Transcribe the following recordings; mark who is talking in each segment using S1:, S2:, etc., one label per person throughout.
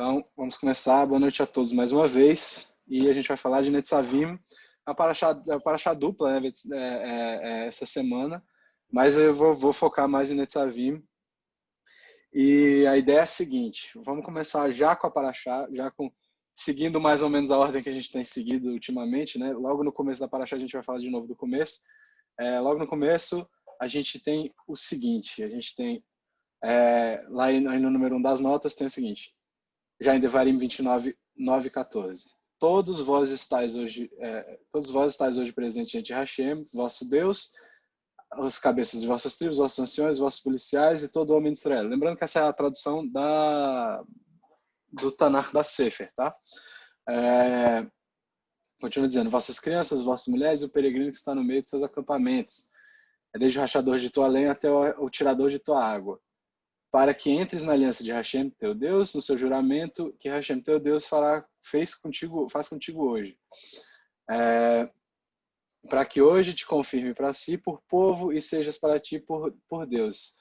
S1: Então, vamos começar. Boa noite a todos mais uma vez. E a gente vai falar de Netzavim, a paraxá dupla, né, essa semana. Mas eu vou focar mais em Netzavim. E a ideia é a seguinte: vamos começar já com a paraxá, seguindo mais ou menos a ordem que a gente tem seguido ultimamente, né? Logo no começo da paraxá a gente vai falar de novo do começo. Logo no começo a gente tem o seguinte: a gente tem lá aí no número 1 das notas tem o seguinte. Já em Devarim 29, 9 e 14. Todos vós estáis hoje presentes diante de Hashem, vosso Deus, os cabeças de vossas tribos, vossos anciões, vossos policiais e todo homem de Israel. Lembrando que essa é a tradução do Tanakh da Sefer, tá? Continua dizendo, vossas crianças, vossas mulheres e o peregrino que está no meio de seus acampamentos. Desde o rachador de tua lenha até o tirador de tua água. Para que entres na aliança de Hashem, teu Deus, no seu juramento que Hashem, teu Deus, faz contigo hoje. Para que hoje te confirme para si por povo e sejas para ti por Deus,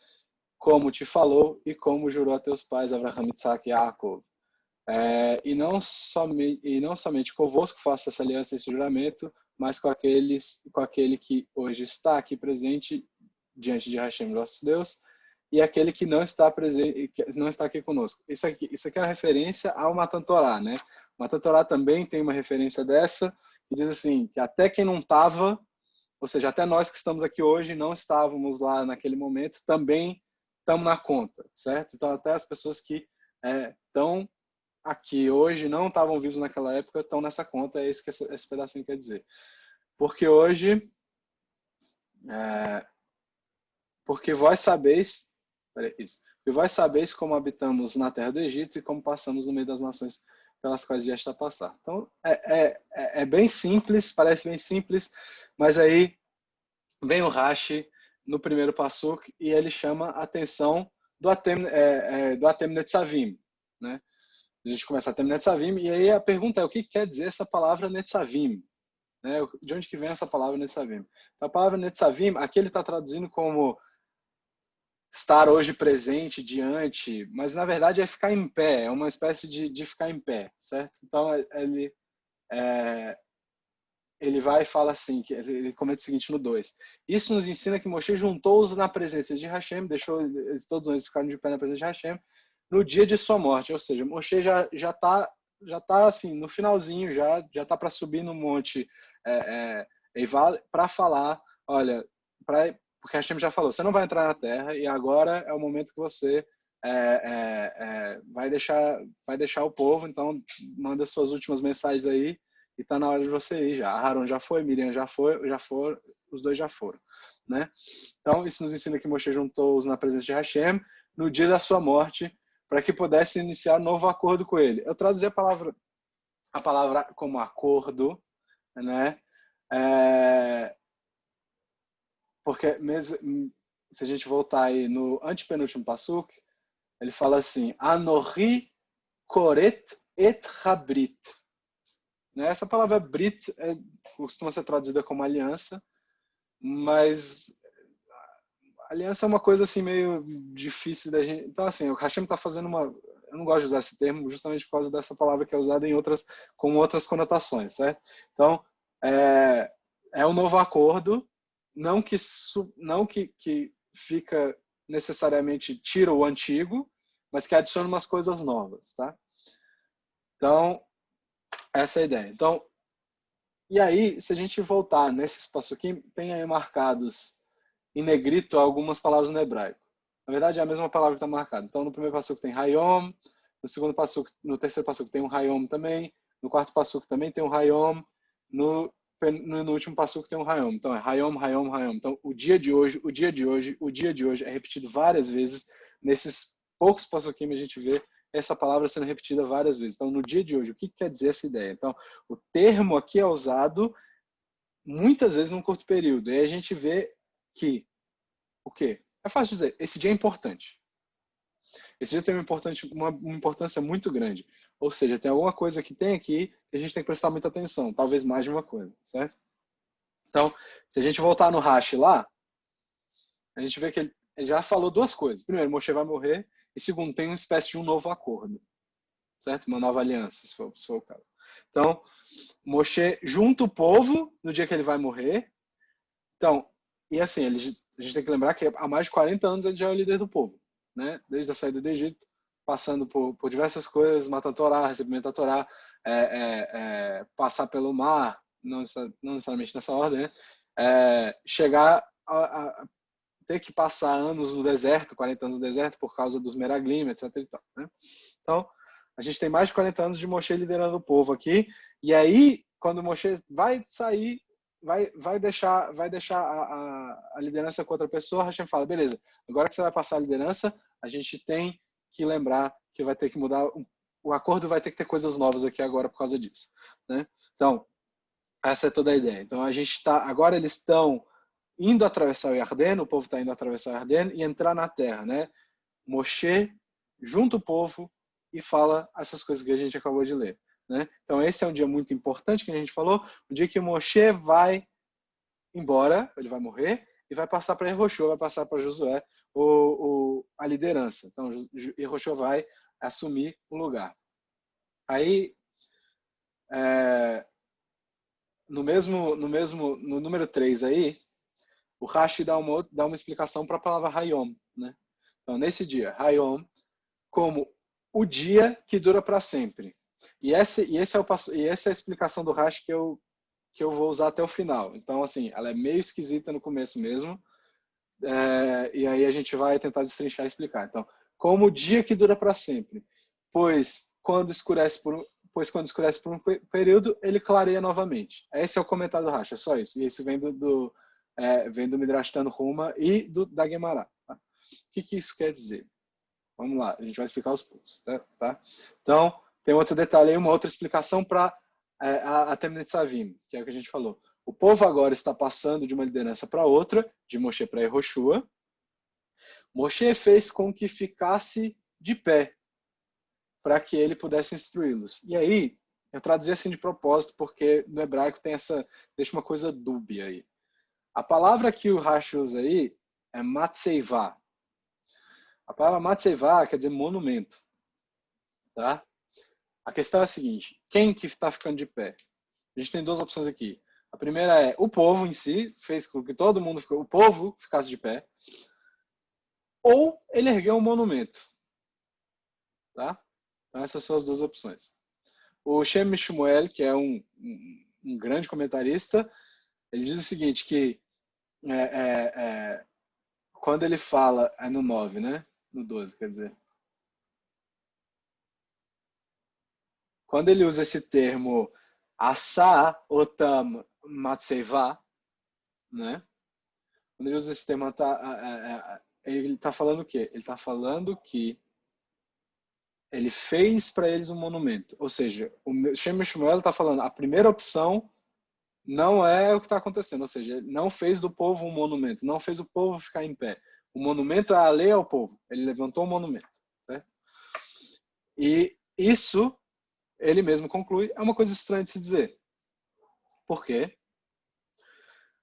S1: como te falou e como jurou a teus pais, Abraham, Isaac e Yaakov. E não somente convosco faça essa aliança e esse juramento, mas com aquele que hoje está aqui presente diante de Hashem, nosso Deus, e aquele que não está presente, não está aqui conosco. Isso aqui é uma referência ao Matan Torá, né? O Matan Torá também tem uma referência dessa, que diz assim, que até quem não estava, ou seja, até nós que estamos aqui hoje não estávamos lá naquele momento, também estamos na conta, certo? Então até as pessoas que estão aqui hoje, não estavam vivos naquela época, estão nessa conta, é isso que esse pedacinho quer dizer. Porque hoje, porque vós sabeis como habitamos na terra do Egito e como passamos no meio das nações pelas quais vieste a passar. Então, é bem simples, parece bem simples, mas aí vem o Rashi no primeiro passuk e ele chama a atenção do Atem Netzavim, né? A gente começa a Atem Netzavim e aí a pergunta é o que quer dizer essa palavra Netzavim? Né? De onde que vem essa palavra Netzavim? Então, a palavra Netzavim, aqui ele está traduzindo como estar hoje presente, diante, mas na verdade é ficar em pé, é uma espécie de ficar em pé, certo? Então ele vai e fala assim, que ele comenta o seguinte no 2. Isso nos ensina que Moshe juntou-os na presença de Hashem, deixou todos eles ficarem de pé na presença de Hashem, no dia de sua morte, ou seja, Moshe já tá assim, no finalzinho, já tá para subir no monte para falar, olha, porque Hashem já falou, você não vai entrar na terra e agora é o momento que você vai deixar o povo, então manda suas últimas mensagens aí e está na hora de você ir já. Aaron já foi, Miriam já foi, os dois já foram, né? Então isso nos ensina que Moshe juntou-os na presença de Hashem no dia da sua morte para que pudesse iniciar um novo acordo com ele. Eu traduzi a palavra como acordo, né? Porque mesmo, se a gente voltar aí no antepenúltimo passuk, ele fala assim, Anohi koret et habrit. Essa palavra brit costuma ser traduzida como aliança, mas aliança é uma coisa assim meio difícil da gente. Então assim, o Hashem está fazendo eu não gosto de usar esse termo justamente por causa dessa palavra que é usada com outras conotações, certo? Então é um novo acordo, não que fica necessariamente tira o antigo, mas que adiciona umas coisas novas, tá? Então essa é a ideia. Então, e aí, se a gente voltar nesses passuquim, tem aí marcados em negrito algumas palavras no hebraico. Na verdade, é a mesma palavra que está marcada. Então, no primeiro passuco tem Hayom, no terceiro passuco tem um Hayom também, no quarto passuco também tem um Hayom, no último passuco tem um Hayom. Então, é Hayom, Hayom, Hayom. Então, o dia de hoje é repetido várias vezes. Nesses poucos passuquim a gente vê essa palavra sendo repetida várias vezes. Então, no dia de hoje, o que quer dizer essa ideia? Então, o termo aqui é usado muitas vezes num curto período. E aí a gente vê que, o quê? É fácil dizer, esse dia é importante. Esse dia tem uma importância muito grande. Ou seja, tem alguma coisa que tem aqui que a gente tem que prestar muita atenção. Talvez mais de uma coisa, certo? Então, se a gente voltar no Rashi lá, a gente vê que ele já falou duas coisas. Primeiro, Moshe vai morrer. E segundo, tem uma espécie de um novo acordo. certo? Uma nova aliança, se for o caso. Então, Moshe junta o povo no dia que ele vai morrer. Então, e assim, a gente tem que lembrar que há mais de 40 anos ele já é o líder do povo, né? Desde a saída do Egito, passando por diversas coisas, matar a Torá, recebimento da Torá, passar pelo mar, não necessariamente nessa ordem, né? Chegar a ter que passar anos no deserto, 40 anos no deserto, por causa dos Meraglim, etc. E tal, né? Então, a gente tem mais de 40 anos de Moshe liderando o povo aqui, e aí, quando Moshe vai sair, vai deixar a liderança com outra pessoa, Hashem fala, beleza, agora que você vai passar a liderança, a gente tem que lembrar que vai ter que mudar, o acordo vai ter que ter coisas novas aqui agora por causa disso, né? Então, essa é toda a ideia. Então, agora eles estão indo atravessar o Yarden, o povo está indo atravessar o Yarden e entrar na terra, né? Moshe junta o povo e fala essas coisas que a gente acabou de ler, né? Então esse é um dia muito importante que a gente falou, o dia que Moshe vai embora, ele vai morrer e vai passar para Yehoshua, vai passar para Josué a liderança. Então Yehoshua vai assumir o lugar. Aí no número 3 aí, o Rashi dá uma explicação para a palavra Hayom, né? Então, nesse dia, Hayom, como o dia que dura para sempre. E essa é a explicação do Rashi que eu vou usar até o final. Então, assim, ela é meio esquisita no começo mesmo, e aí a gente vai tentar destrinchar e explicar. Então, como o dia que dura para sempre, pois quando escurece por um período, ele clareia novamente. Esse é o comentário do Rashi, é só isso. E esse vem do Midrash Tanhuma e da Gemara. Tá? O que isso quer dizer? Vamos lá, a gente vai explicar os pontos. Tá? Então, tem outro detalhe aí, uma outra explicação para a Temnet Savim, que é o que a gente falou. O povo agora está passando de uma liderança para outra, de Moshe para Yehoshua. Moshe fez com que ficasse de pé, para que ele pudesse instruí-los. E aí, eu traduzi assim de propósito, porque no hebraico deixa uma coisa dúbia aí. A palavra que o Rashi usa aí é matseivá. A palavra matseivá quer dizer monumento. Tá? A questão é a seguinte, quem que está ficando de pé? A gente tem duas opções aqui. A primeira é o povo em si, fez com que o povo ficasse de pé, ou ele ergueu um monumento. Tá? Então essas são as duas opções. O Shem Shmuel, que é um grande comentarista, ele diz o seguinte, que quando ele fala, é no 9, né? No 12, quer dizer. Quando ele usa esse termo Asa Otam Matseva, né? Quando ele usa esse termo, ele está falando o quê? Ele está falando que ele fez para eles um monumento. Ou seja, o Shem Shmuel está falando, a primeira opção não é o que está acontecendo. Ou seja, ele não fez do povo um monumento, não fez o povo ficar em pé. O monumento é a lei ao povo. Ele levantou um monumento. Certo? E isso, ele mesmo conclui, é uma coisa estranha de se dizer. Por quê?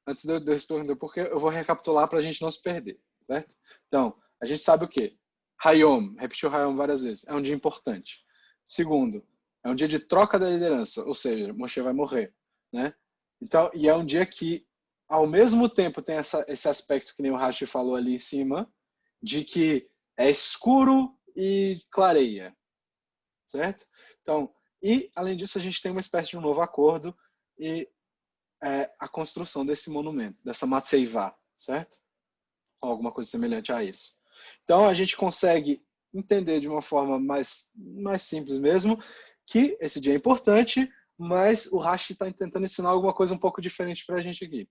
S1: Antes de eu responder por quê, eu vou recapitular para a gente não se perder. Certo? Então, a gente sabe o quê? Hayom, repetiu Hayom várias vezes, é um dia importante. Segundo, é um dia de troca da liderança, ou seja, Moshe vai morrer, né? Então, e é um dia que, ao mesmo tempo, tem esse aspecto que nem o Rashi falou ali em cima, de que é escuro e clareia, certo? Então, e além disso, a gente tem uma espécie de um novo acordo e a construção desse monumento, dessa Matseivá, certo? Ou alguma coisa semelhante a isso. Então, a gente consegue entender de uma forma mais simples mesmo que esse dia é importante, mas o Rashi está tentando ensinar alguma coisa um pouco diferente para a gente aqui.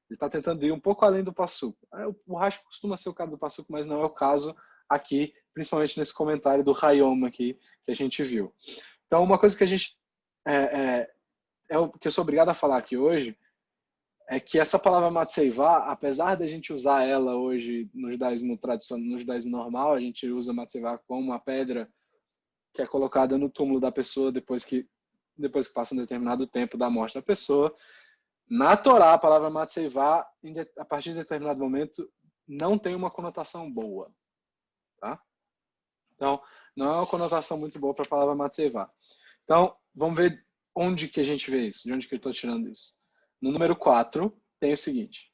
S1: Ele está tentando ir um pouco além do Passuco. O Rashi costuma ser o cara do Passuco, mas não é o caso aqui, principalmente nesse comentário do Hayom aqui que a gente viu. Então, uma coisa que a gente que eu sou obrigado a falar aqui hoje é que essa palavra Matseivá, apesar de a gente usar ela hoje no judaísmo tradicional, no judaísmo normal, a gente usa Matseivá como uma pedra que é colocada no túmulo da pessoa depois que passa um determinado tempo da morte da pessoa. Na Torá, a palavra Matseivá, a partir de determinado momento, não tem uma conotação boa. Tá? Então, não é uma conotação muito boa para a palavra matzevá. Então, vamos ver onde que a gente vê isso, de onde que eu estou tirando isso. No número 4, tem o seguinte.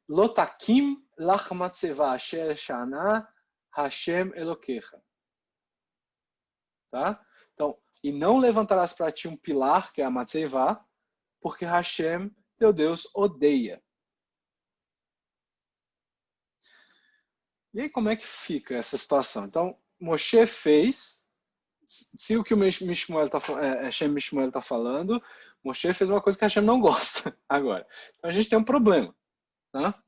S1: Lotakim lach matzevá asher shana Hashem Elokecha. Tá? Então, e não levantarás para ti um pilar, que é a matzevá, porque Hashem, teu Deus, odeia. E aí, como é que fica essa situação? Então, Moshe fez, se o que o Hashem Mishmuel está falando, Moshe fez uma coisa que Hashem não gosta agora. Então, a gente tem um problema. Tá?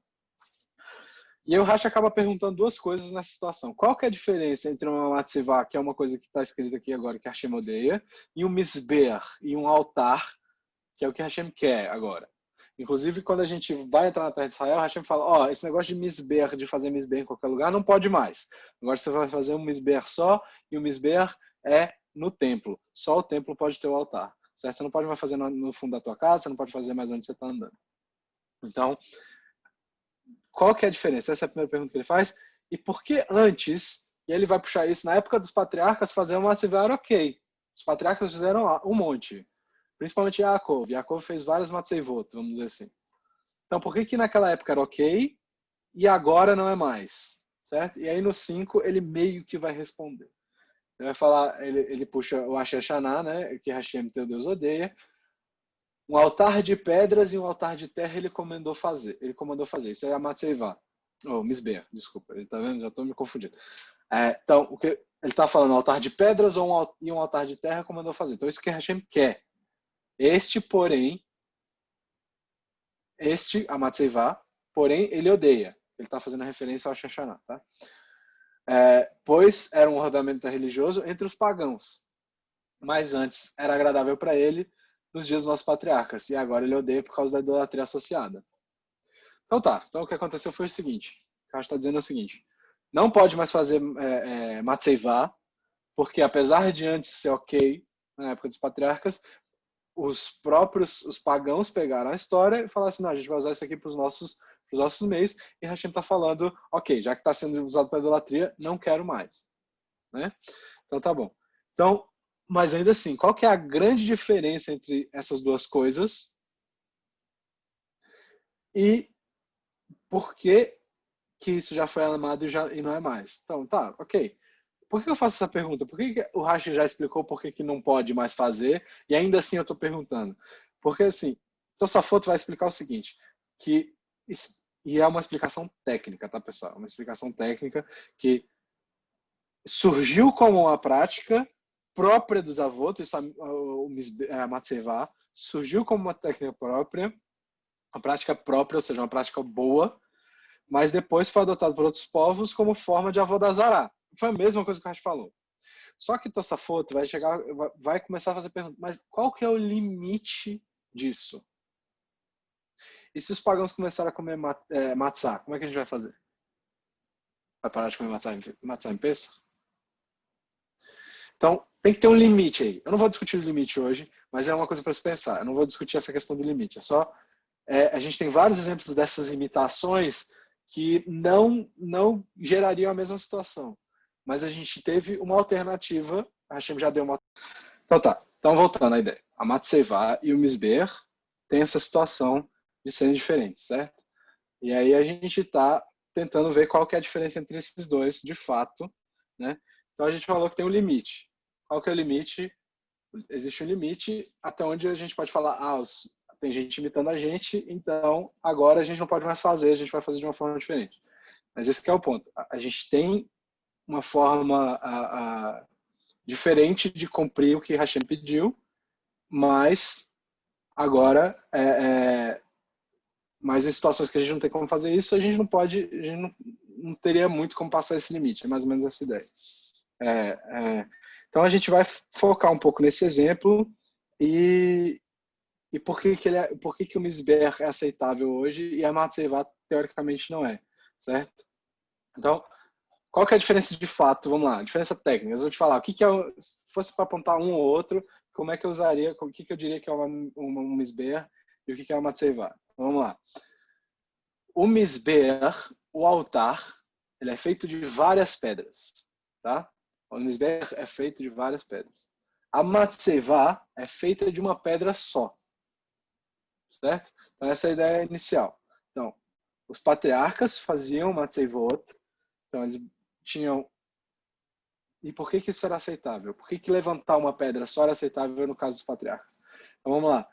S1: E aí o Rashi acaba perguntando duas coisas nessa situação. Qual que é a diferença entre uma matzevá, que é uma coisa que está escrita aqui agora, que Hashem odeia, e um misber, e um altar, que é o que Hashem quer agora? Inclusive, quando a gente vai entrar na terra de Israel, Hashem fala, esse negócio de misber, de fazer misber em qualquer lugar, não pode mais. Agora você vai fazer um misber só, e o misber é no templo. Só o templo pode ter o altar. Certo? Você não pode mais fazer no fundo da tua casa, você não pode fazer mais onde você está andando. Então, qual que é a diferença? Essa é a primeira pergunta que ele faz. E por que antes, e ele vai puxar isso, na época dos patriarcas, fazer uma matzevá era ok. Os patriarcas fizeram um monte. Principalmente Yaakov. Yaakov fez várias matzevot, vamos dizer assim. Então, por que naquela época era ok e agora não é mais? Certo? E aí no 5 ele meio que vai responder. Ele vai falar, ele puxa o Asher Shaná, né, que Hashem, teu Deus, odeia. Um altar de pedras e um altar de terra ele comandou fazer. Isso é a matzevá. Misber, desculpa. Ele tá vendo? Já estou me confundindo. Então, o que ele está falando, altar de pedras e um altar de terra comandou fazer. Então, isso que Hashem quer. A matzevá, porém, ele odeia. Ele está fazendo referência ao Shoshaná, tá? Pois era um ordenamento religioso entre os pagãos. Mas antes era agradável para ele nos dias dos nossos patriarcas. E agora ele odeia por causa da idolatria associada. Então tá. Então o que aconteceu foi o seguinte. O que está dizendo é o seguinte. Não pode mais fazer matzevá, porque apesar de antes ser ok, na época dos patriarcas, os pagãos pegaram a história e falaram assim, não, a gente vai usar isso aqui para os nossos meios, e Hashem está falando, ok, já que está sendo usado para idolatria, não quero mais. Né? Então tá bom. Então, mas ainda assim, qual que é a grande diferença entre essas duas coisas? E por que isso já foi amado e não é mais? Então, tá, ok. Por que eu faço essa pergunta? Por que o Rashi já explicou por que não pode mais fazer e ainda assim eu estou perguntando? Porque assim, Tosafot vai explicar o seguinte, e é uma explicação técnica, tá, pessoal? Uma explicação técnica que surgiu como uma prática própria dos avós, a matzevá, surgiu como uma técnica própria, uma prática própria, ou seja, uma prática boa, mas depois foi adotado por outros povos como forma de avodazará. Foi a mesma coisa que a gente falou. Só que Tosafot vai começar a fazer perguntas, mas qual que é o limite disso? E se os pagãos começarem a comer matzá, como é que a gente vai fazer? Vai parar de comer matzá em Pesach? Então, tem que ter um limite aí. Eu não vou discutir o limite hoje, mas é uma coisa para se pensar. Eu não vou discutir essa questão do limite. A gente tem vários exemplos dessas imitações que não gerariam a mesma situação. Mas a gente teve uma alternativa. A Hashem já deu uma. Então tá. Então voltando à ideia. A matzevá e o misber têm essa situação de serem diferentes, certo? E aí a gente está tentando ver qual que é a diferença entre esses dois, de fato, né? Então a gente falou que tem um limite. Qual que é o limite? Existe um limite até onde a gente pode falar, tem gente imitando a gente, então agora a gente não pode mais fazer, a gente vai fazer de uma forma diferente. Mas esse que é o ponto. A gente tem uma forma diferente de cumprir o que Hashem pediu, mas agora, mas em situações que a gente não tem como fazer isso, a gente não pode, a gente não teria muito como passar esse limite. É mais ou menos essa ideia. Então a gente vai focar um pouco nesse exemplo e por que o Misber é aceitável hoje e a Matzevá teoricamente não é, certo? Então, qual que é a diferença de fato? Vamos lá, diferença técnica. Eu vou te falar, se fosse para apontar um ou outro, como é que eu usaria, o que eu diria que é um Misber e o que é uma Matzevá? Vamos lá. O Misber, o altar, ele é feito de várias pedras, tá? O Mizbeach é feito de várias pedras. A Matzevah é feita de uma pedra só, certo? Então essa é a ideia inicial. Então, os patriarcas faziam Matzevot, então eles tinham. E por que isso era aceitável? Por que levantar uma pedra só era aceitável no caso dos patriarcas? Então vamos lá.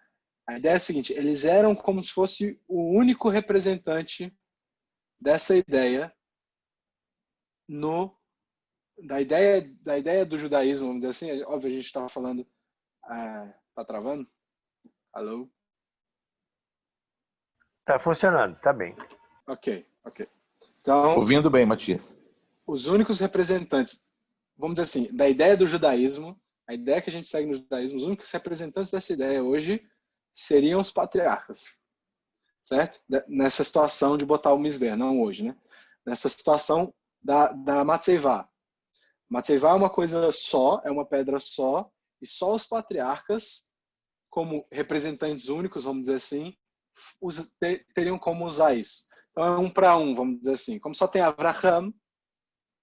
S1: A ideia é a seguinte: eles eram como se fosse o único representante dessa ideia da ideia do judaísmo, vamos dizer assim. Óbvio, a gente estava falando. Tá travando? Alô?
S2: Tá funcionando, tá bem.
S1: Ok. Então,
S3: Ouvindo bem, Matias.
S1: os únicos representantes, vamos dizer assim, da ideia do judaísmo, a ideia que a gente segue no judaísmo, os únicos representantes dessa ideia hoje seriam os patriarcas, certo? Nessa situação de botar o Mizbeach, não hoje, né? Nessa situação da Matzevah. Matzevah é uma coisa só, é uma pedra só, e só os patriarcas, como representantes únicos, vamos dizer assim, teriam como usar isso. Então é 1 para 1, vamos dizer assim. Como só tem Avraham,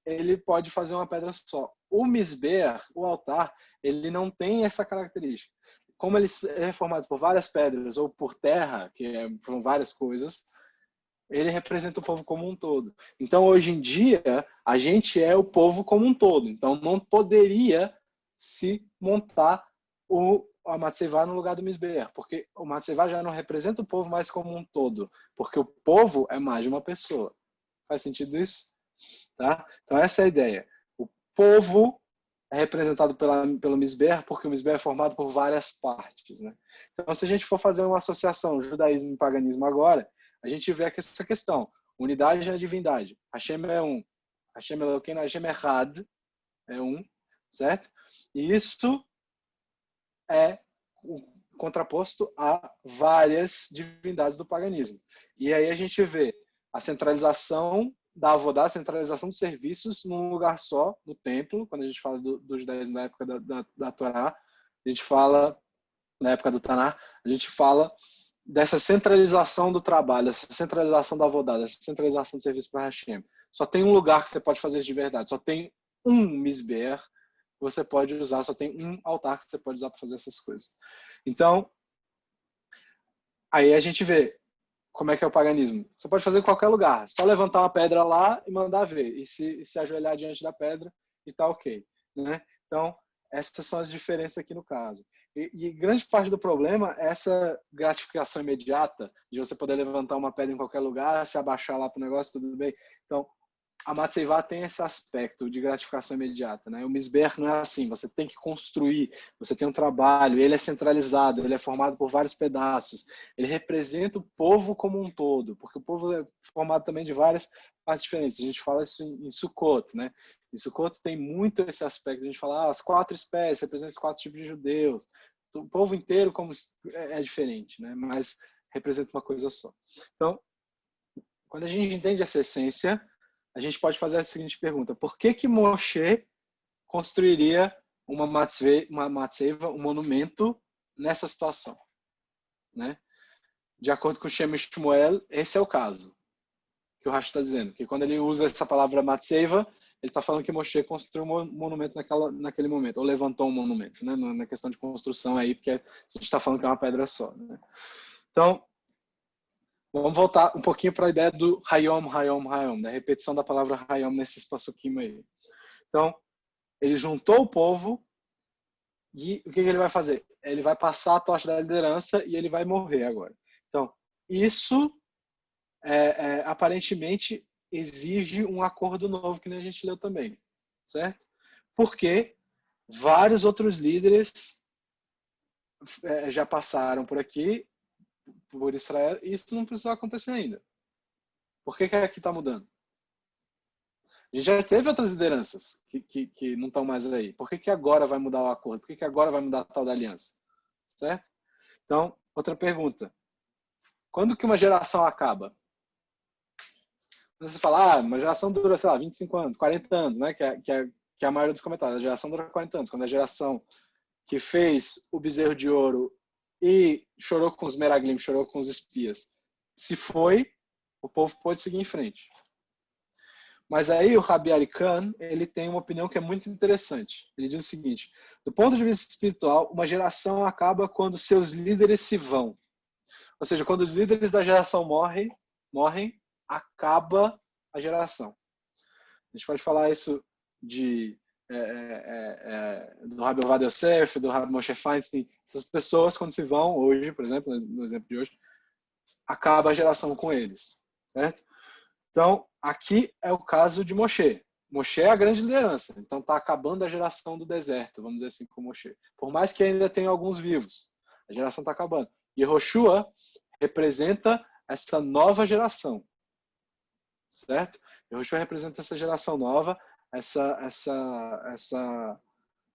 S1: ele pode fazer uma pedra só. O Mizbeach, o altar, ele não tem essa característica. Como ele é formado por várias pedras ou por terra, são várias coisas, ele representa o povo como um todo. Então, hoje em dia, a gente é o povo como um todo. Então, não poderia se montar a Matzevah no lugar do Mizbeach, porque o Matzevah já não representa o povo mais como um todo, porque o povo é mais de uma pessoa. Faz sentido isso? Tá? Então, essa é a ideia. O povo é representado pelo Mizbeach, porque o Mizbeach é formado por várias partes. Né? Então, se a gente for fazer uma associação judaísmo e paganismo agora, a gente vê essa questão. Unidade na divindade. Hashem é um. Hashem Elokeinu, Hashem Echad é um, certo? E isso é contraposto a várias divindades do paganismo. E aí a gente vê a centralização da Avodá, a centralização dos serviços num lugar só, no templo, quando a gente fala do judaísmo na época da Torá, a gente fala, na época do Taná, a gente fala dessa centralização do trabalho, essa centralização da Avodá, essa centralização do serviço para Hashem. Só tem um lugar que você pode fazer isso de verdade, só tem um Mizbeach que você pode usar, só tem um altar que você pode usar para fazer essas coisas. Então, aí a gente vê como é que é o paganismo. Você pode fazer em qualquer lugar, só levantar uma pedra lá e mandar ver, e se ajoelhar diante da pedra e tá ok. Né? Então, essas são as diferenças aqui no caso. E grande parte do problema é essa gratificação imediata, de você poder levantar uma pedra em qualquer lugar, se abaixar lá para o negócio, tudo bem. Então, a Matzevah tem esse aspecto de gratificação imediata. Né? O Mizbeach não é assim, você tem que construir, você tem um trabalho, ele é centralizado, ele é formado por vários pedaços, ele representa o povo como um todo, porque o povo é formado também de várias partes diferentes. A gente fala isso em Sukkot, né? Em Sukkot tem muito esse aspecto, a gente fala as 4 espécies, representam os 4 tipos de judeus, o povo inteiro como é diferente, né? Mas representa uma coisa só. Então, quando a gente entende essa essência, a gente pode fazer a seguinte pergunta: por que Moshe construiria uma matzeva, um monumento nessa situação? Né? De acordo com Shem Shmuel, esse é o caso que o Rashi está dizendo, que quando ele usa essa palavra matzeva, ele está falando que Moshe construiu um monumento naquele momento, ou levantou um monumento, né? Na questão de construção aí, porque a gente está falando que é uma pedra só. Né? Então, vamos voltar um pouquinho para a ideia do Hayom, da repetição da palavra Hayom nesse espaçoquinho aí. Então, ele juntou o povo e o que ele vai fazer? Ele vai passar a tocha da liderança e ele vai morrer agora. Então, isso aparentemente exige um acordo novo, que nem a gente leu também, certo? Porque vários outros líderes já passaram por aqui, por Israel, e isso não precisou acontecer ainda. Por que aqui está mudando? A gente já teve outras lideranças que não estão mais aí. Por que agora vai mudar o acordo? Por que agora vai mudar a tal da aliança? Certo? Então, outra pergunta. Quando que uma geração acaba? Você fala, uma geração dura, sei lá, 25 anos, 40 anos, né? Que é a maioria dos comentários. A geração dura 40 anos. Quando a geração que fez o bezerro de ouro e chorou com os meraglim, chorou com os espias, se foi, o povo pode seguir em frente. Mas aí o Rabbi Arikan, ele tem uma opinião que é muito interessante. Ele diz o seguinte: do ponto de vista espiritual, uma geração acaba quando seus líderes se vão. Ou seja, quando os líderes da geração morrem, acaba a geração. A gente pode falar isso do Rabbi Ovadia Yosef, do Rabbi Moshe Feinstein. Essas pessoas, quando se vão, hoje, por exemplo, no exemplo de hoje, acaba a geração com eles, certo? Então, aqui é o caso de Moshe. Moshe é a grande liderança, então está acabando a geração do deserto, vamos dizer assim, com Moshe. Por mais que ainda tenha alguns vivos, a geração está acabando. E Yehoshua representa essa nova geração, certo? Yehoshua representa essa geração nova,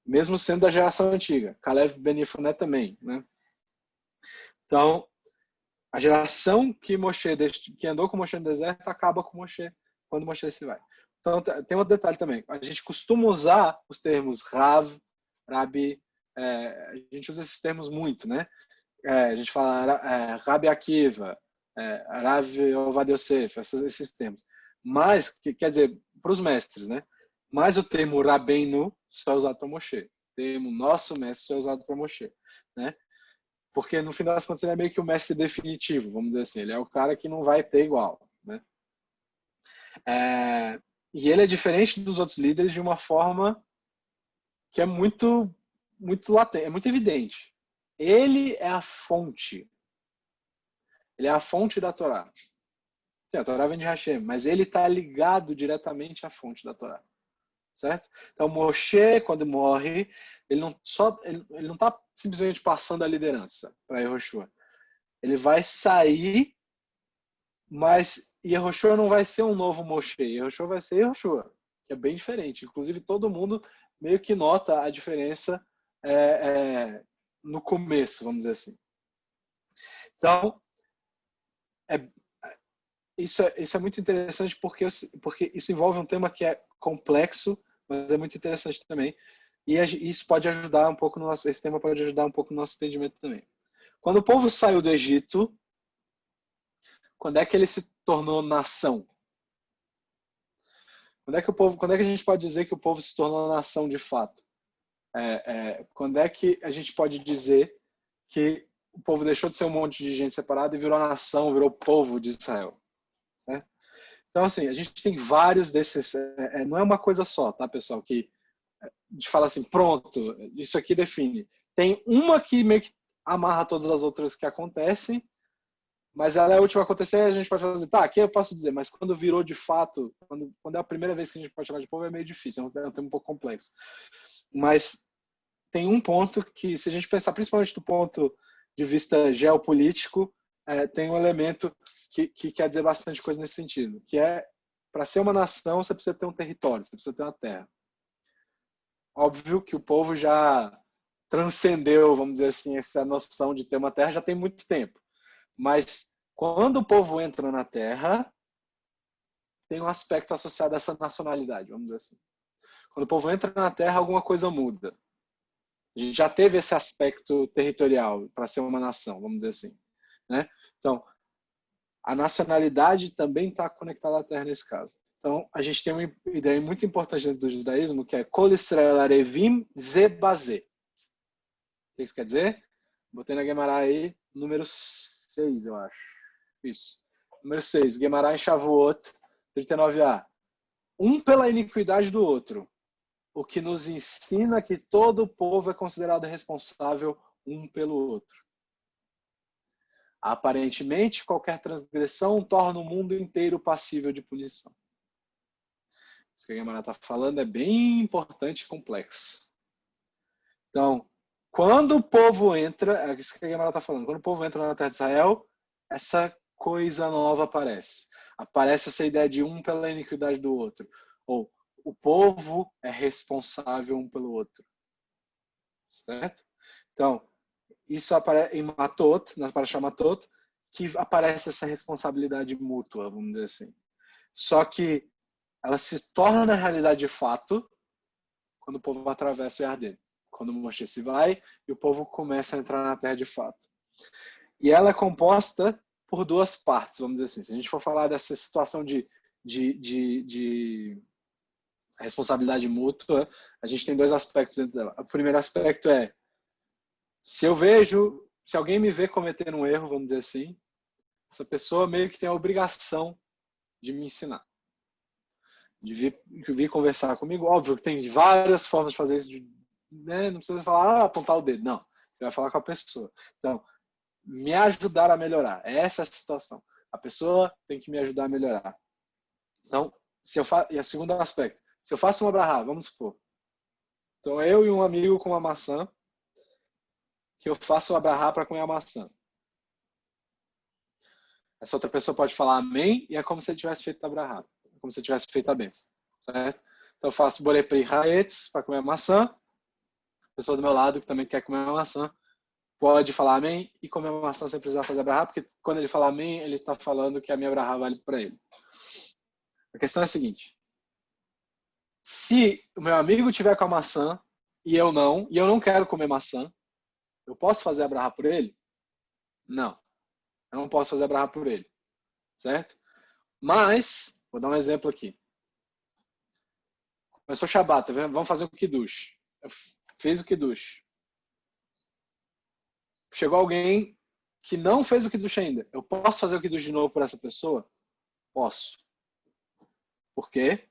S1: mesmo sendo da geração antiga. Kalev Ben Yefuné também, né? Então, a geração que andou com Moshe no deserto acaba com Moshe quando Moshe se vai. Então, tem outro detalhe também. A gente costuma usar os termos Rav, Rabi, a gente usa esses termos muito, né? A gente fala Rabi Akiva, Rav Ovadia Yosef, esses termos. Mas, quer dizer, para os mestres, né? Mas o termo Rabbeinu só é usado para Moshe. O termo nosso mestre só é usado para Moshe, né? Porque no final das contas ele é meio que o mestre definitivo, vamos dizer assim. Ele é o cara que não vai ter igual, né? E ele é diferente dos outros líderes de uma forma que é muito latente, é muito evidente. Ele é a fonte. Ele é a fonte da Torá. Sim, a Torá vem de Hashem, mas ele está ligado diretamente à fonte da Torá. Certo? Então, Moshe, quando morre, ele não está simplesmente passando a liderança para Yehoshua. Ele vai sair, mas Yehoshua não vai ser um novo Moshe. Yehoshua vai ser Yehoshua, que é bem diferente. Inclusive, todo mundo meio que nota a diferença no começo, vamos dizer assim. Então, isso é muito interessante porque isso envolve um tema que é complexo, mas é muito interessante também. E isso pode ajudar um pouco esse tema pode ajudar um pouco no nosso entendimento também. Quando o povo saiu do Egito, quando é que ele se tornou nação? Quando é que a gente pode dizer que o povo se tornou nação de fato? Quando é que a gente pode dizer que o povo deixou de ser um monte de gente separada e virou nação, virou povo de Israel? Certo? Então, assim, a gente tem vários desses. Não é uma coisa só, tá, pessoal? Que a gente fala assim, pronto, isso aqui define. Tem uma que meio que amarra todas as outras que acontecem, mas ela é a última a acontecer, a gente pode falar assim, tá, aqui eu posso dizer, mas quando virou de fato, quando é a primeira vez que a gente pode chamar de povo, é meio difícil, é um tema um pouco complexo. Mas tem um ponto que, se a gente pensar principalmente do ponto de vista geopolítico, tem um elemento que quer dizer bastante coisa nesse sentido, que é, para ser uma nação, você precisa ter um território, você precisa ter uma terra. Óbvio que o povo já transcendeu, vamos dizer assim, essa noção de ter uma terra já tem muito tempo. Mas quando o povo entra na terra, tem um aspecto associado a essa nacionalidade, vamos dizer assim. Quando o povo entra na terra, alguma coisa muda. A gente já teve esse aspecto territorial para ser uma nação, vamos dizer assim, né? Então, a nacionalidade também está conectada à terra nesse caso. Então, a gente tem uma ideia muito importante dentro do judaísmo, que é Kol Israel Arevim Ze Bazé. O que isso quer dizer? Botei na Gemara aí, número 6, eu acho. Isso. Número 6, Gemara em Shavuot, 39a. Um pela iniquidade do outro, o que nos ensina que todo o povo é considerado responsável um pelo outro. Aparentemente, qualquer transgressão torna o mundo inteiro passível de punição. Isso que a Gemara está falando é bem importante e complexo. Então, quando o povo entra, é isso que a Gemara está falando, quando o povo entra na terra de Israel, essa coisa nova aparece. Aparece essa ideia de um pela iniquidade do outro. Ou o povo é responsável um pelo outro. Certo? Então, isso aparece em Matot, na Parashá Matot, que aparece essa responsabilidade mútua, vamos dizer assim. Só que ela se torna na realidade de fato quando o povo atravessa o Yarden. Quando Moshe se vai e o povo começa a entrar na terra de fato. E ela é composta por duas partes, vamos dizer assim. Se a gente for falar dessa situação de de responsabilidade mútua, a gente tem dois aspectos dentro dela. O primeiro aspecto é, se alguém me vê cometendo um erro, vamos dizer assim, essa pessoa meio que tem a obrigação de me ensinar, de vir conversar comigo. Óbvio que tem várias formas de fazer isso, né? Não precisa falar, apontar o dedo, não. Você vai falar com a pessoa. Então, me ajudar a melhorar. Essa é a situação. A pessoa tem que me ajudar a melhorar. Então, e o segundo aspecto, se eu faço uma brahá, vamos supor, então eu e um amigo com uma maçã, que eu faço uma brahá para comer a maçã. Essa outra pessoa pode falar amém e é como se ele tivesse feito a brahá, como se ele tivesse feito a bênção, certo? Então eu faço borepri haetz para comer a maçã, a pessoa do meu lado que também quer comer a maçã pode falar amém e comer a maçã sem precisar fazer a brahá, porque quando ele fala amém, ele está falando que a minha brahá vale para ele. A questão é a seguinte, se o meu amigo tiver com a maçã e eu não quero comer maçã, eu posso fazer a brahá por ele? Não, eu não posso fazer a brahá por ele, certo? Mas, vou dar um exemplo aqui. Começou Shabbat, vamos fazer o Kiddush. Eu fiz o Kiddush. Chegou alguém que não fez o Kiddush ainda. Eu posso fazer o Kiddush de novo por essa pessoa? Posso. Por quê?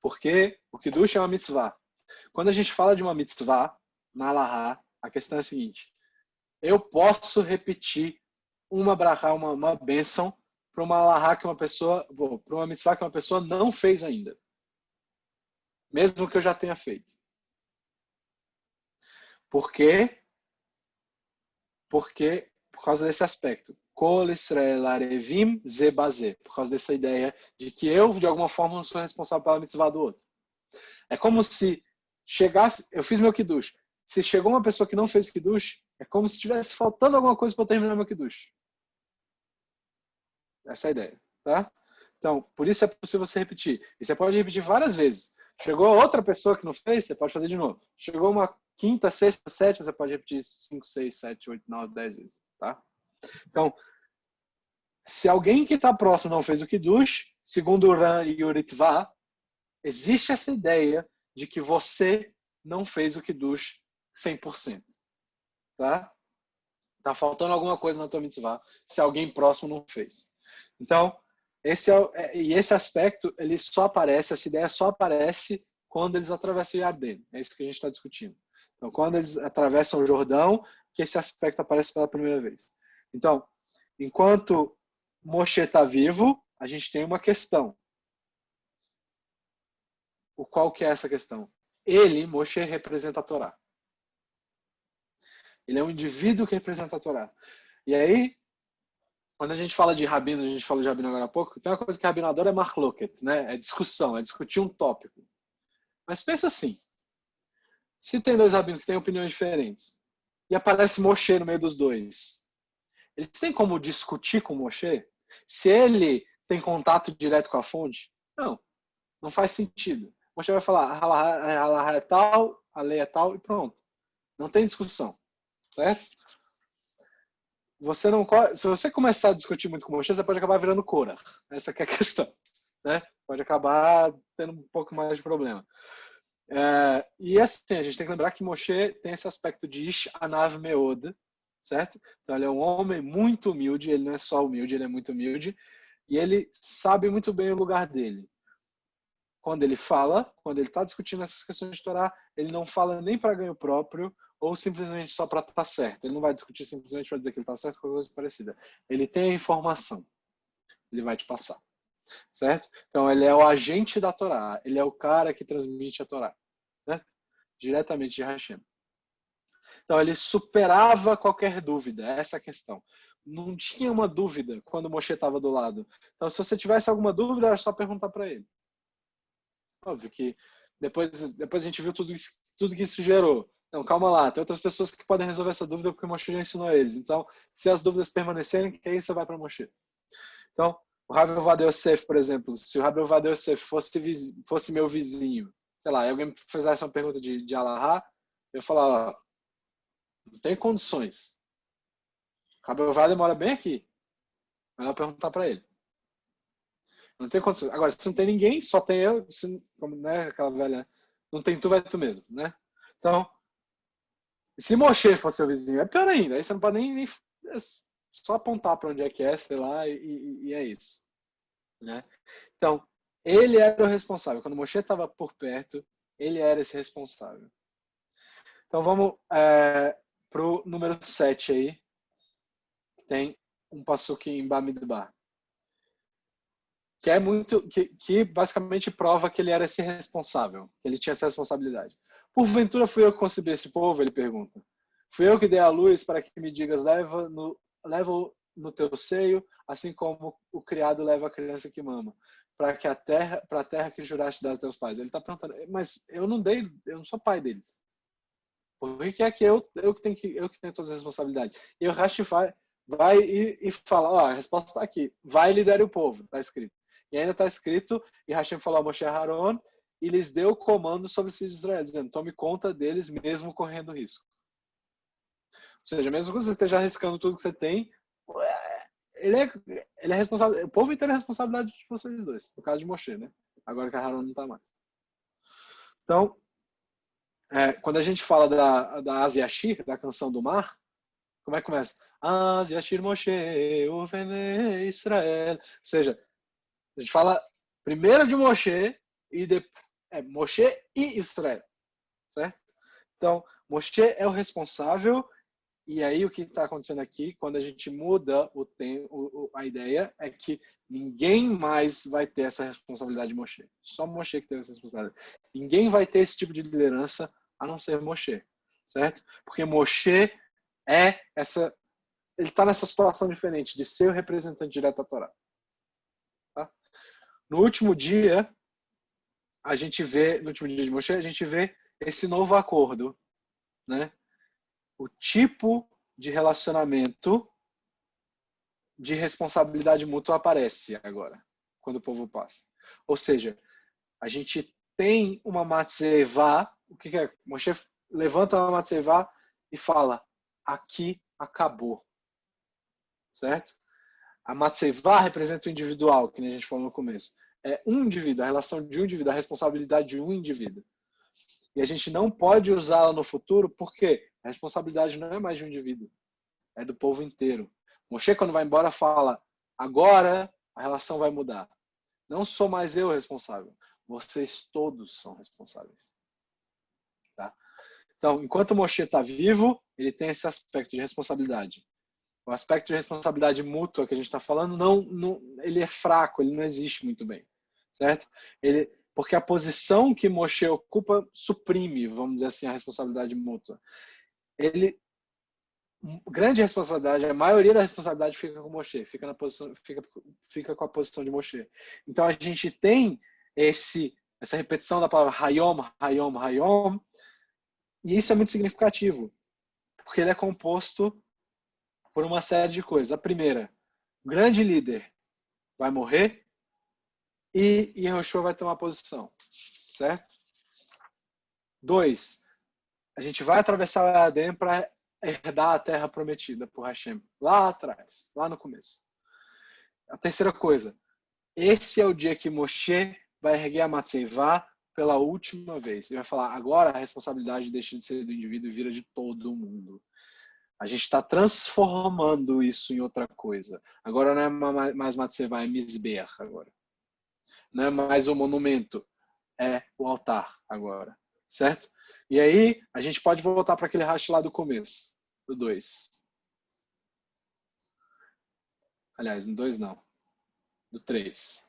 S1: Porque o Kiddush é uma mitzvah. Quando a gente fala de uma mitzvah, na Halahá, a questão é a seguinte. Eu posso repetir uma brachá, uma bênção, para uma Halahá que para uma mitzvah que uma pessoa não fez ainda. Mesmo que eu já tenha feito. Por quê? Porque, por causa desse aspecto. Kol Israel Arevim Zebazé. Por causa dessa ideia de que eu, de alguma forma, não sou responsável pela mitzvah do outro. É como se chegasse, eu fiz meu Kiddush. Se chegou uma pessoa que não fez Kiddush, é como se estivesse faltando alguma coisa para terminar meu Kiddush. Essa é a ideia, tá? Então, por isso é possível você repetir. E você pode repetir várias vezes. Chegou outra pessoa que não fez, você pode fazer de novo. Chegou uma quinta, sexta, sétima, você pode repetir 5, 6, 7, 8, 9, 10 vezes, tá? Então, se alguém que está próximo não fez o Kiddush, segundo o Ran e o Ritva, existe essa ideia de que você não fez o Kiddush 100%, tá? Tá faltando alguma coisa na tua mitzvah se alguém próximo não fez. Então, esse aspecto, ele só aparece, essa ideia só aparece quando eles atravessam o Yarden. É isso que a gente está discutindo. Então, quando eles atravessam o Jordão, que esse aspecto aparece pela primeira vez. Então, enquanto Moshe está vivo, a gente tem uma questão. Qual que é essa questão? Ele, Moshe, representa a Torá. Ele é um indivíduo que representa a Torá. E aí, quando a gente fala de rabino, a gente falou de rabino agora há pouco, tem uma coisa que rabino adora, é marloket, né? É discussão, é discutir um tópico. Mas pensa assim, se tem dois rabinos que têm opiniões diferentes, e aparece Moshe no meio dos dois, eles têm como discutir com Moshe? Se ele tem contato direto com a fonte? Não, não faz sentido. Moshe vai falar, halahá é tal, a lei é tal, e pronto. Não tem discussão, certo? Se você começar a discutir muito com Moshe, você pode acabar virando Korah. Essa que é a questão, né? Pode acabar tendo um pouco mais de problema. E assim, a gente tem que lembrar que Moshe tem esse aspecto de Ish Anav Meod, certo? Então ele é um homem muito humilde, ele não é só humilde, ele é muito humilde, e ele sabe muito bem o lugar dele. Quando ele está discutindo essas questões de Torá, ele não fala nem para ganho próprio, ou simplesmente só para estar certo. Ele não vai discutir simplesmente para dizer que ele está certo ou coisa parecida. Ele tem a informação. Ele vai te passar. Certo? Então, ele é o agente da Torá. Ele é o cara que transmite a Torá. Certo? Diretamente de Hashem. Então, ele superava qualquer dúvida. Essa é a questão. Não tinha uma dúvida quando Moshe estava do lado. Então, se você tivesse alguma dúvida, era só perguntar para ele. Óbvio que depois a gente viu tudo que isso gerou. Não, calma lá, tem outras pessoas que podem resolver essa dúvida porque o Moshe já ensinou a eles. Então, se as dúvidas permanecerem, que aí você vai para o Moshe. Então, o Rav Ovadia Yosef, por exemplo, se o Rav Ovadia Yosef fosse meu vizinho, sei lá, e alguém me fizesse uma pergunta de Alahá, eu ia falar, não tem condições. O Rav Ovadia mora bem aqui. Aí eu ia perguntar para ele. Não tem condições. Agora, se não tem ninguém, só tem eu, se, como, né, aquela velha, não tem tu, vai tu mesmo, né? Então, se Moshe fosse seu vizinho, é pior ainda. Aí você não pode nem é só apontar para onde é que é, sei lá, e é isso, né? Então, ele era o responsável. Quando Moshe estava por perto, ele era esse responsável. Então, vamos para o número 7 aí. Tem um passuque em Bamidbar. Que é muito, que basicamente prova que ele era esse responsável, que ele tinha essa responsabilidade. Porventura fui eu que concebi esse povo? Ele pergunta. Fui eu que dei a luz para que me digas, leva no teu seio, assim como o criado leva a criança que mama, para a terra que juraste dar aos teus pais. Ele está perguntando, mas eu não sou pai deles. Por que é que eu que tenho todas as responsabilidades? E o Rashi vai e fala, ó, a resposta está aqui, vai e lidere o povo, está escrito. E ainda está escrito, e Hashem falou a Moshe Haron, e lhes deu comando sobre os filhos de Israel, dizendo, tome conta deles mesmo correndo risco. Ou seja, mesmo que você esteja arriscando tudo que você tem, ele é responsável, o povo inteiro é responsabilidade de vocês dois, no caso de Moshe, né? Agora que a Haron não está mais. Então, quando a gente fala da Az Yashir, da canção do mar, como é que começa? Az Yashir Moshe, Uvene Israel. Ou seja, a gente fala primeiro de Moshe e depois Moshe e Israel, certo? Então, Moshe é o responsável, e aí o que está acontecendo aqui, quando a gente muda a ideia, é que ninguém mais vai ter essa responsabilidade de Moshe. Só Moshe que tem essa responsabilidade. Ninguém vai ter esse tipo de liderança a não ser Moshe, certo? Porque Moshe ele está nessa situação diferente de ser o representante direto da Torá. Tá? No último dia de Moshe, a gente vê esse novo acordo, né? O tipo de relacionamento de responsabilidade mútua aparece agora, quando o povo passa. Ou seja, a gente tem uma matzevá, o que é? Moshe levanta uma matzevá e fala, aqui acabou. Certo? A matzevá representa o individual, que a gente falou no começo. É um indivíduo, a relação de um indivíduo, a responsabilidade de um indivíduo. E a gente não pode usá-la no futuro, porque a responsabilidade não é mais de um indivíduo, é do povo inteiro. Moshe, quando vai embora, fala, agora a relação vai mudar. Não sou mais eu responsável, vocês todos são responsáveis. Tá? Então, enquanto Moshe está vivo, ele tem esse aspecto de responsabilidade. O aspecto de responsabilidade mútua que a gente está falando, ele é fraco, ele não existe muito bem, certo? Porque a posição que Moshe ocupa suprime, vamos dizer assim, a responsabilidade mútua. Grande responsabilidade, a maioria da responsabilidade fica com Moshe, fica com a posição de Moshe. Então a gente tem essa repetição da palavra Hayom, Hayom, Hayom, e isso é muito significativo, porque ele é composto por uma série de coisas. A primeira, o grande líder vai morrer e Yehoshua vai tomar posição, certo? 2, a gente vai atravessar o Arden para herdar a terra prometida por Hashem, lá atrás, lá no começo. A terceira coisa, esse é o dia que Moshe vai erguer a Matzevá pela última vez. Ele vai falar, agora a responsabilidade deixa de ser do indivíduo e vira de todo mundo. A gente está transformando isso em outra coisa. Agora não é mais Matzevá, é Mizbeach agora. Não é mais o monumento, é o altar agora. Certo? E aí, a gente pode voltar para aquele racha lá do começo, do 2. Aliás, no 2 não. Do 3.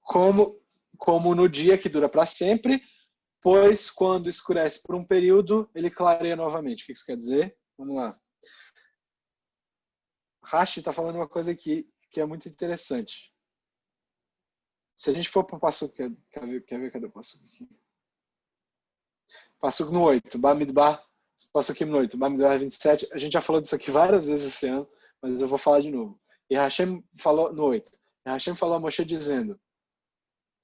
S1: Como no dia que dura para sempre, pois quando escurece por um período, ele clareia novamente. O que isso quer dizer? Vamos lá. Rashi está falando uma coisa aqui que é muito interessante. Se a gente for para o Passuco, quer ver cadê o Passuco aqui? Passuco no 8, Bamidbar, Passuco no 8, Bamidbar 27. A gente já falou disso aqui várias vezes esse ano, mas eu vou falar de novo. E Hashem falou no 8. E Hashem falou a Moshe dizendo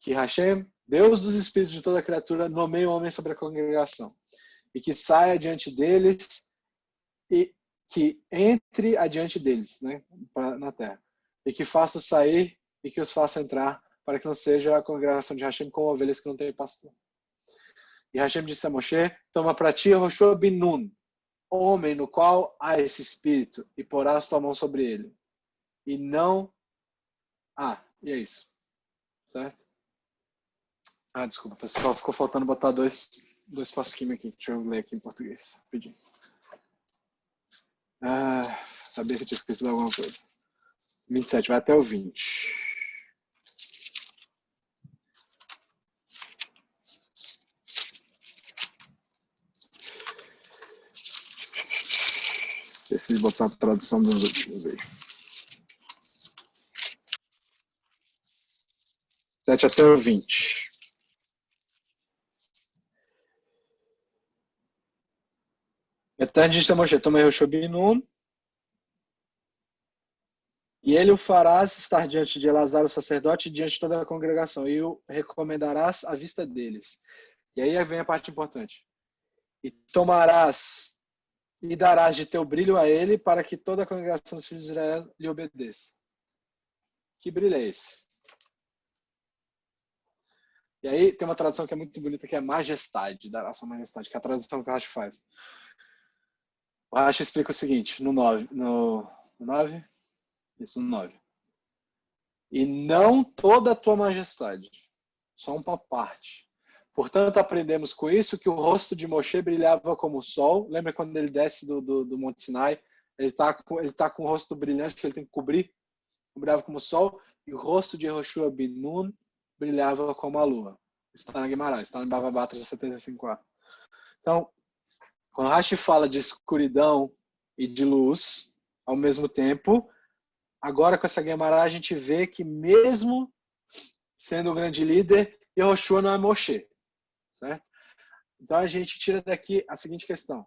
S1: que Hashem, Deus dos espíritos de toda a criatura, nomeia o homem sobre a congregação e que saia diante deles e que entre adiante deles, né, na terra, e que faça sair e que os faça entrar, para que não seja a congregação de Hashem como ovelhas que não têm pastor. E Hashem disse a Moshe, toma para ti Yehoshua bin Nun, homem no qual há esse espírito, e porás tua mão sobre ele. E não... e é isso. Certo? Desculpa, pessoal. Ficou faltando botar dois pasquinhos aqui. Deixa eu ler aqui em português. Rapidinho. Sabia que eu tinha esquecido alguma coisa. 27, vai até o 20. Esqueci de botar a tradução dos últimos aí. 7 até o 20. Etan disse a Moshe, toma Yehoshua bin Nun, e ele o farás estar diante de Elazar, o sacerdote, e diante de toda a congregação, e o recomendarás à vista deles. E aí vem a parte importante. E tomarás e darás de teu brilho a ele, para que toda a congregação dos filhos de Israel lhe obedeça. Que brilho é esse? E aí tem uma tradução que é muito bonita, que é majestade, dará sua majestade, que é a tradução que o Rashi faz. O Rashi explica o seguinte, no 9. No 9? Isso, no 9. E não toda a tua majestade, só uma parte. Portanto, aprendemos com isso que o rosto de Moshe brilhava como o sol. Lembra quando ele desce do Monte Sinai? Ele está com o rosto brilhante, que ele tem que cobrir. Brilhava como o sol. E o rosto de Yehoshua bin Nun brilhava como a lua. Está na Guimarães, está no Bava Batra 75a. Então, quando Rashi fala de escuridão e de luz, ao mesmo tempo, agora com essa Guimarães a gente vê que mesmo sendo o grande líder, Yehoshua não é Moshe. Certo? Então a gente tira daqui a seguinte questão.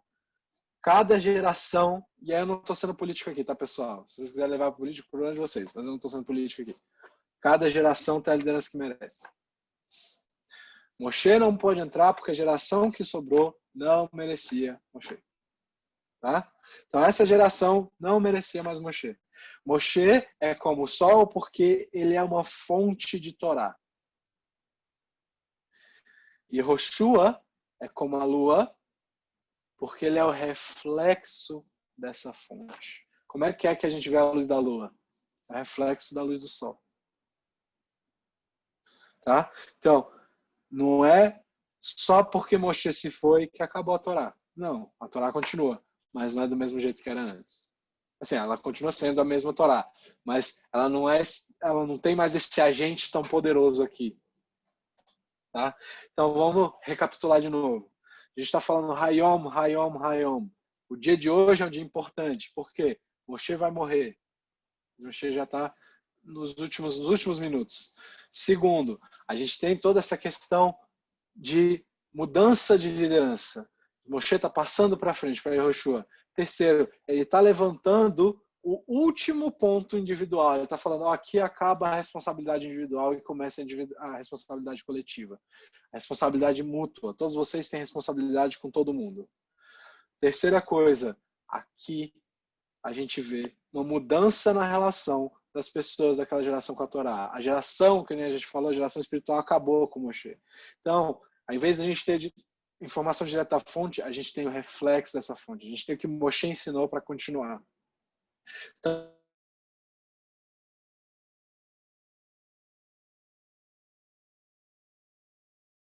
S1: Cada geração, e aí eu não estou sendo político aqui, tá, pessoal? Se vocês quiserem levar político, problema de vocês, mas eu não estou sendo político aqui. Cada geração tem a liderança que merece. Moshe não pode entrar porque a geração que sobrou não merecia Moshe. Tá? Então essa geração não merecia mais Moshe. Moshe é como o sol porque ele é uma fonte de Torá. E Yehoshua é como a lua, porque ele é o reflexo dessa fonte. Como é que a gente vê a luz da lua? É o reflexo da luz do sol. Tá? Então, não é só porque Moshe se foi que acabou a Torá. Não, a Torá continua, mas não é do mesmo jeito que era antes. Assim, ela continua sendo a mesma Torá, mas ela não tem mais esse agente tão poderoso aqui. Tá? Então, vamos recapitular de novo. A gente está falando Hayom, Hayom, Hayom. O dia de hoje é um dia importante. Por quê? Moshe vai morrer. Moshe já está nos últimos minutos. Segundo, a gente tem toda essa questão de mudança de liderança. Moshe está passando para frente, para Yehoshua. Terceiro, ele está levantando o último ponto individual. Ele está falando, aqui acaba a responsabilidade individual e começa a responsabilidade coletiva. A responsabilidade mútua. Todos vocês têm responsabilidade com todo mundo. Terceira coisa, aqui a gente vê uma mudança na relação das pessoas daquela geração com a Torá. A geração, que nem a gente falou, a geração espiritual acabou com Moshe. Então, ao invés de a gente ter informação direta da fonte, a gente tem o reflexo dessa fonte. A gente tem o que Moshe ensinou para continuar. Então,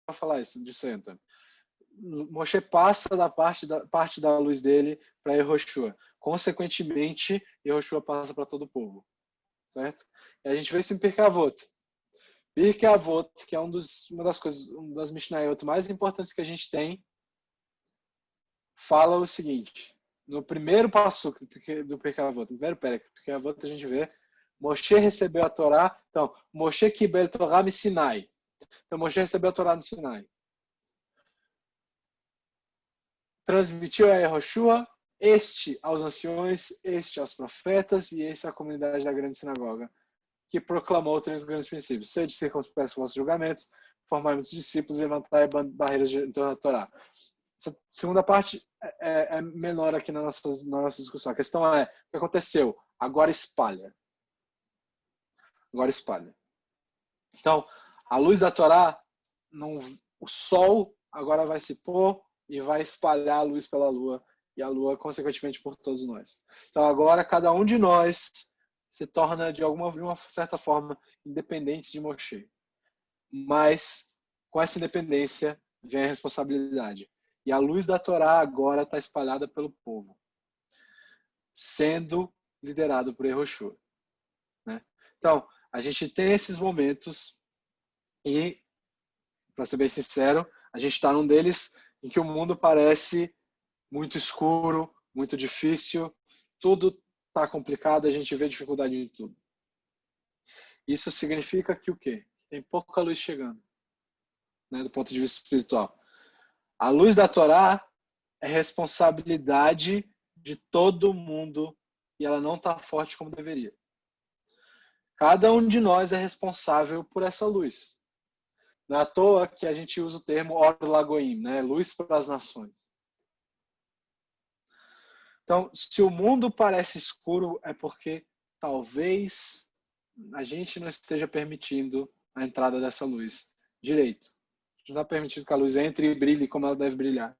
S1: vou falar disso aí, Antônio. Moshe passa da parte da luz dele para Yehoshua. Consequentemente, Yehoshua passa para todo o povo. Certo? E a gente vê isso em Pirkei Avot. Pirkei Avot, que é uma das Mishnayot mais importantes que a gente tem, fala o seguinte. No primeiro passo do Pirkei Avot, no primeiro Perek do Pirkei Avot, a gente vê Moshe recebeu a Torá. Então, Moshe kibel Torá mi Sinai. Então, Moshe recebeu a Torá no Sinai. Transmitiu a Yehoshua, este aos anciões, este aos profetas e este à comunidade da grande sinagoga, que proclamou três grandes princípios. Sede circunspectos com vossos julgamentos, formai muitos discípulos e levantai barreiras em torno da Torá. Essa segunda parte é menor aqui na nossa discussão. A questão é, o que aconteceu? Agora espalha. agora espalha. Então, a luz da Torá, o sol agora vai se pôr e vai espalhar a luz pela lua, e a lua, consequentemente, por todos nós. Então, agora, cada um de nós se torna, de uma certa forma, independente de Moshe. Mas, com essa independência, vem a responsabilidade. E a luz da Torá agora está espalhada pelo povo, sendo liderado por Yehoshua, né? Então, a gente tem esses momentos e, para ser bem sincero, a gente está num deles em que o mundo parece muito escuro, muito difícil, tudo está complicado, a gente vê dificuldade em tudo. Isso significa que o quê? Tem pouca luz chegando, né, do ponto de vista espiritual. A luz da Torá é responsabilidade de todo mundo e ela não está forte como deveria. Cada um de nós é responsável por essa luz. Não é à toa que a gente usa o termo Or Lagoim, né? Luz para as nações. Então, se o mundo parece escuro, é porque talvez a gente não esteja permitindo a entrada dessa luz direito. A gente não está permitindo que a luz entre e brilhe como ela deve brilhar.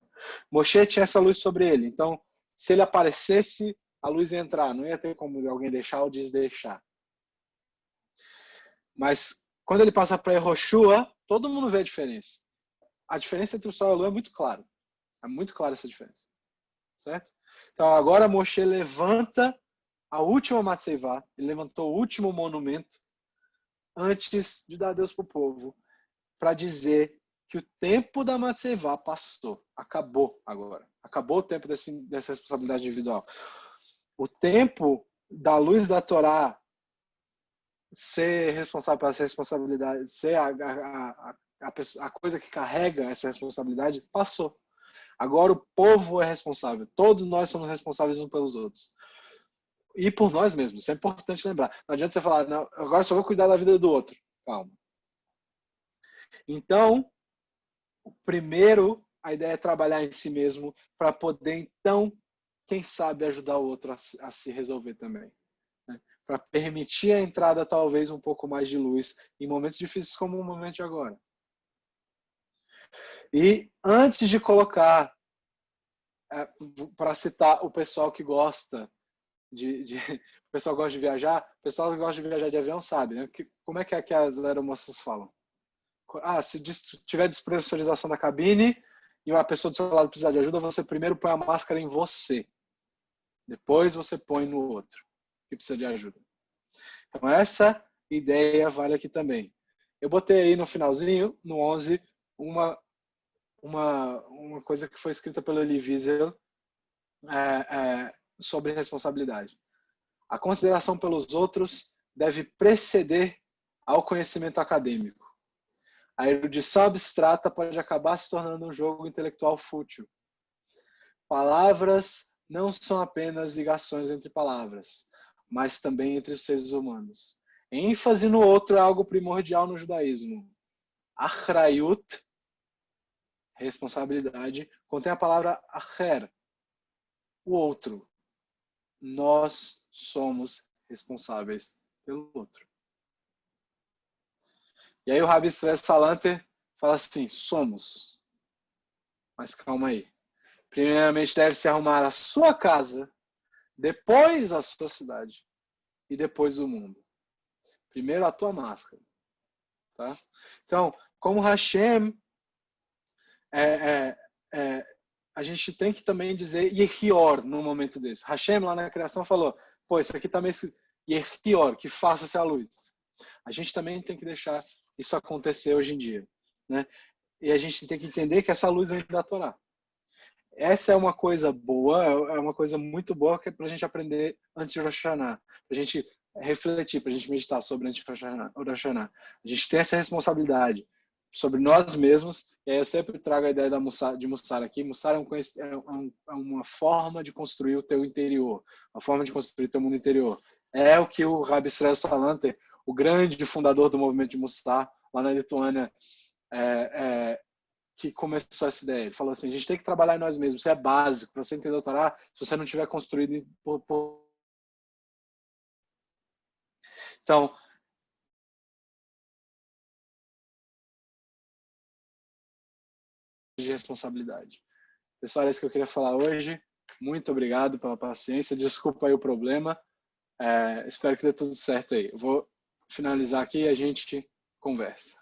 S1: Moshe tinha essa luz sobre ele. Então, se ele aparecesse, a luz ia entrar. Não ia ter como alguém deixar ou desdeixar. Mas, quando ele passa para Yehoshua, todo mundo vê a diferença. A diferença entre o sol e a lua é muito clara. É muito clara essa diferença. Certo? Então, agora Moshe levanta a última Matseivá, ele levantou o último monumento antes de dar Deus para o povo, para dizer que o tempo da Matseivá passou, acabou agora. Acabou o tempo dessa responsabilidade individual. O tempo da luz da Torá ser responsável por essa responsabilidade, ser a coisa que carrega essa responsabilidade, passou. Agora o povo é responsável. Todos nós somos responsáveis uns pelos outros. E por nós mesmos. Isso é importante lembrar. Não adianta você falar, não, agora só vou cuidar da vida do outro. Calma. Então, primeiro, a ideia é trabalhar em si mesmo para poder, então, quem sabe, ajudar o outro a se resolver também. Né? Para permitir a entrada, talvez, um pouco mais de luz em momentos difíceis como o momento de agora. E antes de colocar, para citar o pessoal que gosta o pessoal gosta de viajar, o pessoal que gosta de viajar de avião sabe, né? Como é que as aeromoças falam? Se tiver despressurização da cabine e uma pessoa do seu lado precisar de ajuda, você primeiro põe a máscara em você. Depois você põe no outro que precisa de ajuda. Então essa ideia vale aqui também. Eu botei aí no finalzinho, no 11, uma coisa que foi escrita pelo Elie Wiesel sobre responsabilidade. A consideração pelos outros deve preceder ao conhecimento acadêmico. A erudição abstrata pode acabar se tornando um jogo intelectual fútil. Palavras não são apenas ligações entre palavras, mas também entre os seres humanos. ênfase no outro é algo primordial no judaísmo. Achrayut, responsabilidade, contém a palavra acher, o outro. Nós somos responsáveis pelo outro. E aí o Rabbi Israel Salanter fala assim, somos. Mas calma aí. Primeiramente deve-se arrumar a sua casa, depois a sua cidade e depois o mundo. Primeiro a tua máscara. Tá? Então, como Hashem, a gente tem que também dizer Yehior no momento desse. Hashem lá na criação falou, pô, isso aqui também é Yehior, que faça-se a luz. A gente também tem que deixar isso acontecer hoje em dia, né? E a gente tem que entender que essa luz vem da Torá. Essa é uma coisa boa, é uma coisa muito boa que é para a gente aprender antes de Rosh Hashanah, para a gente refletir, para a gente meditar sobre antes de Rosh Hashanah. A gente tem essa responsabilidade sobre nós mesmos, e aí eu sempre trago a ideia de Mussar aqui. Mussar é uma forma de construir o teu interior, uma forma de construir o teu mundo interior. É o que o Rabbi Israel Salanter, o grande fundador do movimento de Mussar, lá na Lituânia, que começou essa ideia. Ele falou assim, a gente tem que trabalhar em nós mesmos, isso é básico, para você entender o Torá, se você não tiver construído Então, de responsabilidade. Pessoal, é isso que eu queria falar hoje. Muito obrigado pela paciência. Desculpa aí o problema. Espero que dê tudo certo aí. Eu vou finalizar aqui e a gente conversa.